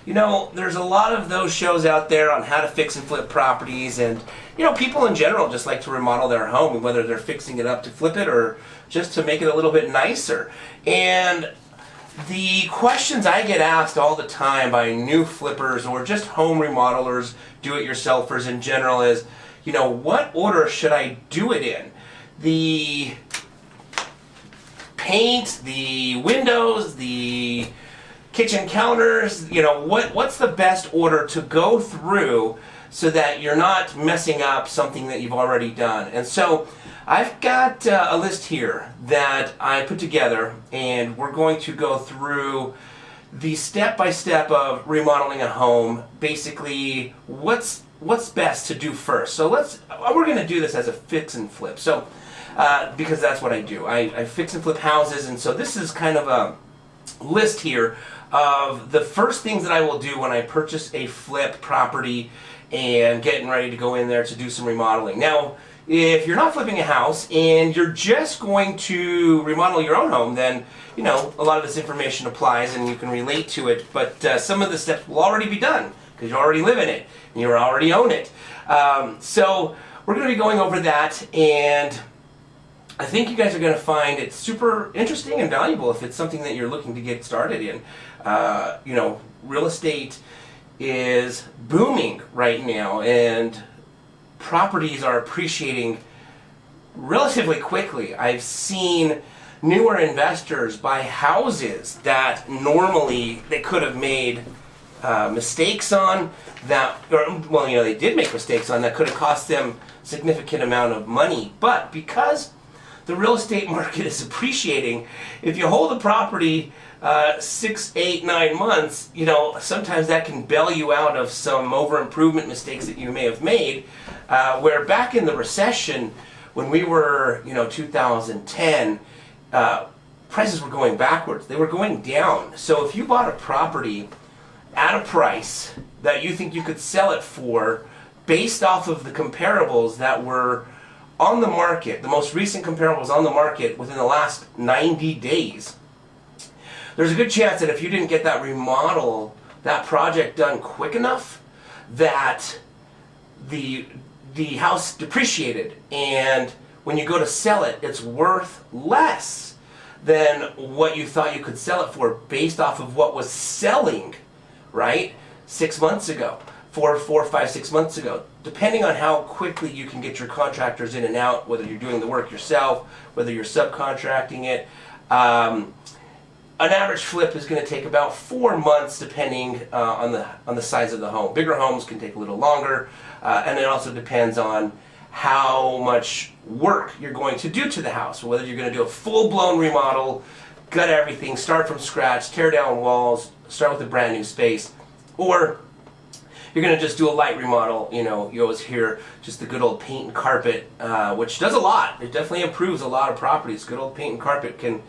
there's a lot of those shows out there on how to fix and flip properties, and people in general just like to remodel their home, whether they're fixing it up to flip it or just to make it a little bit nicer. And the questions I get asked all the time by new flippers or just home remodelers, do-it-yourselfers in general is, what order should I do it in? The paint, the windows, the kitchen counters, what's the best order to go through so that you're not messing up something that you've already done? And so I've got a list here that I put together, and we're going to go through the step-by-step of remodeling a home. Basically, what's best to do first. So we're going to do this as a fix and flip. So because that's what I do. I fix and flip houses, and so this is kind of a list here of the first things that I will do when I purchase a flip property and getting ready to go in there to do some remodeling. Now, if you're not flipping a house and you're just going to remodel your own home, then a lot of this information applies and you can relate to it, but some of the steps will already be done because you already live in it and you already own it. So we're going to be going over that, and I think you guys are going to find it super interesting and valuable if it's something that you're looking to get started in. Real estate is booming right now, and properties are appreciating relatively quickly. I've seen newer investors buy houses that normally they could have made mistakes on, they did make mistakes on that could have cost them a significant amount of money. But because the real estate market is appreciating, if you hold a property 6, 8, 9 months, sometimes that can bail you out of some over-improvement mistakes that you may have made. Where back in the recession, when we were, 2010, prices were going backwards. They were going down. So if you bought a property at a price that you think you could sell it for, based off of the comparables that were on the market, the most recent comparables on the market within the last 90 days, there's a good chance that if you didn't get that remodel, that project done quick enough, that the house depreciated, and when you go to sell it, it's worth less than what you thought you could sell it for based off of what was selling, right, 6 months ago, 4, 5, 6 months ago. Depending on how quickly you can get your contractors in and out, whether you're doing the work yourself, whether you're subcontracting it, an average flip is going to take about 4 months, depending on the size of the home. Bigger homes can take a little longer, and it also depends on how much work you're going to do to the house. Whether you're going to do a full-blown remodel, gut everything, start from scratch, tear down walls, start with a brand new space, or you're going to just do a light remodel. You always hear just the good old paint and carpet, which does a lot. It definitely improves a lot of properties. Good old paint and carpet can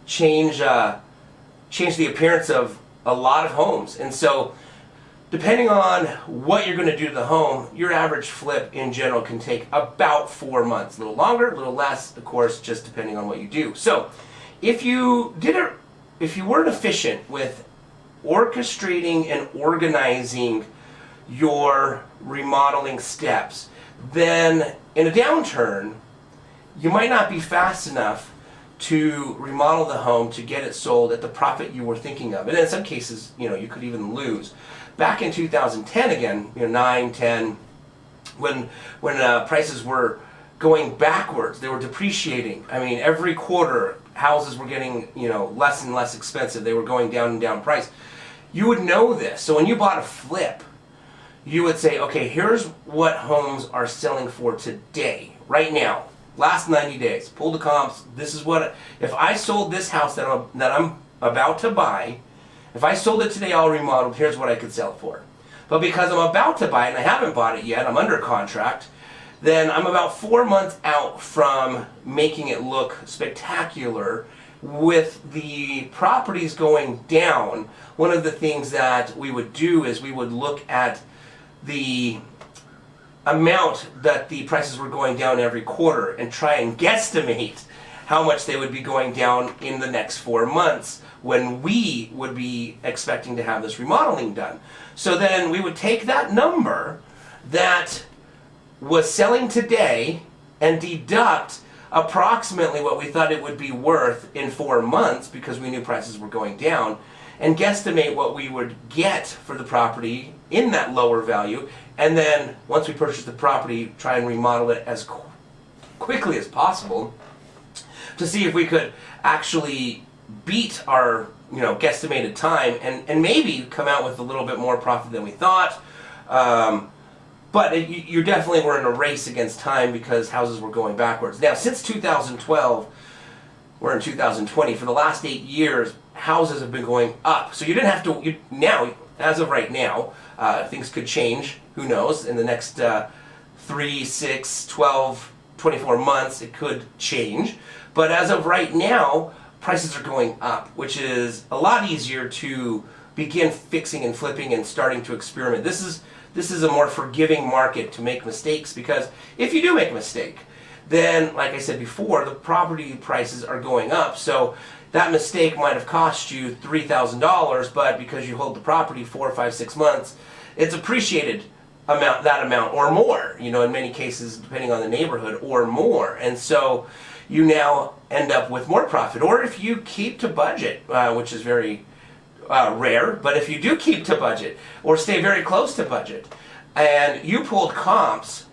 change the appearance of a lot of homes. And so depending on what you're going to do to the home, your average flip in general can take about 4 months. A little longer, a little less, of course, just depending on what you do. So if you weren't efficient with orchestrating and organizing your remodeling steps, then in a downturn, you might not be fast enough to remodel the home to get it sold at the profit you were thinking of. And in some cases, you could even lose. Back in 2010 again, 9, 10, when prices were going backwards, they were depreciating. I mean, every quarter, houses were getting, less and less expensive. They were going down and down in price. You would know this. So when you bought a flip, you would say, okay, here's what homes are selling for today, right now. Last 90 days, pull the comps. This is what, if I sold this house that I'm about to buy, if I sold it today all remodeled, here's what I could sell it for. But because I'm about to buy it and I haven't bought it yet, I'm under contract, then I'm about 4 months out from making it look spectacular. With the properties going down, one of the things that we would do is we would look at the amount that the prices were going down every quarter and try and guesstimate how much they would be going down in the next 4 months when we would be expecting to have this remodeling done. So then we would take that number that was selling today and deduct approximately what we thought it would be worth in 4 months, because we knew prices were going down, and guesstimate what we would get for the property in that lower value, and then once we purchase the property, try and remodel it as quickly as possible to see if we could actually beat our guesstimated time and maybe come out with a little bit more profit than we thought. But you definitely were in a race against time because houses were going backwards. Now, since 2012, we're in 2020, for the last 8 years, houses have been going up. So you didn't have to, now, as of right now, things could change, who knows, in the next 3, 6, 12, 24 months, it could change. But as of right now, prices are going up, which is a lot easier to begin fixing and flipping and starting to experiment. This is a more forgiving market to make mistakes, because if you do make a mistake, then, like I said before, the property prices are going up. So that mistake might have cost you $3,000, but because you hold the property 4, 5, 6 months, it's appreciated that amount or more, in many cases, depending on the neighborhood, or more. And so you now end up with more profit. Or if you keep to budget, which is very rare, but if you do keep to budget or stay very close to budget, and you pulled comps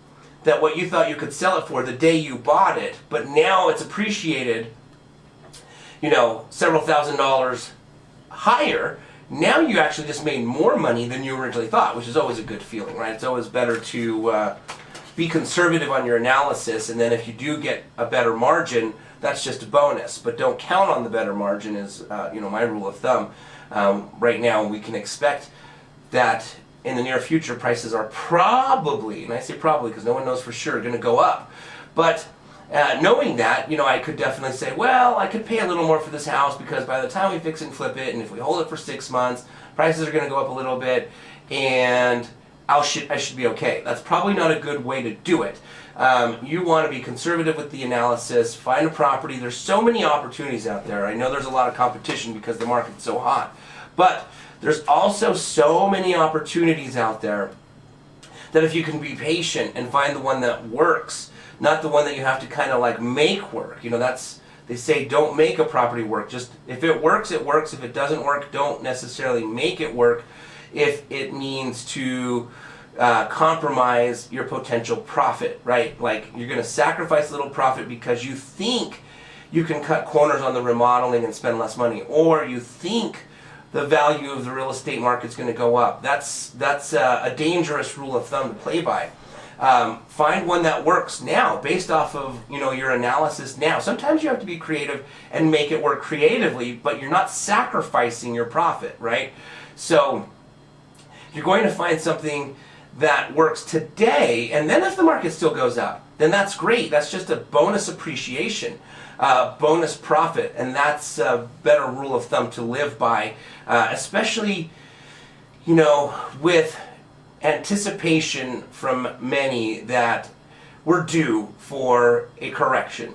that what you thought you could sell it for the day you bought it, but now it's appreciated, several $1,000s higher, now you actually just made more money than you originally thought, which is always a good feeling, right? It's always better to be conservative on your analysis, and then if you do get a better margin, that's just a bonus. But don't count on the better margin is, my rule of thumb. Right now, we can expect that in the near future, prices are probably, and I say probably because no one knows for sure, going to go up. But knowing that, I could definitely say, well, I could pay a little more for this house because by the time we fix and flip it, and if we hold it for 6 months, prices are going to go up a little bit, and I should be okay. That's probably not a good way to do it. You want to be conservative with the analysis, find a property. There's so many opportunities out there. I know there's a lot of competition because the market's so hot. But there's also so many opportunities out there that if you can be patient and find the one that works, not the one that you have to kind of like make work. They say don't make a property work. Just if it works, it works. If it doesn't work, don't necessarily make it work if it means to compromise your potential profit, right? Like you're going to sacrifice a little profit because you think you can cut corners on the remodeling and spend less money, or you think the value of the real estate market's going to go up. That's a dangerous rule of thumb to play by. Find one that works now based off of your analysis now. Sometimes you have to be creative and make it work creatively, but you're not sacrificing your profit, right? So you're going to find something that works today, and then if the market still goes up, then that's great. That's just a bonus appreciation, bonus profit, and that's a better rule of thumb to live by, especially with anticipation from many that we're due for a correction,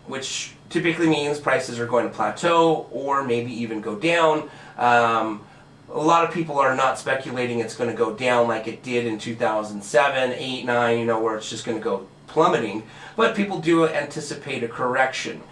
which typically means prices are going to plateau or maybe even go down. A lot of people are not speculating it's going to go down like it did in 2007, 8, 9, where it's just going to go plummeting. But people do anticipate a correction.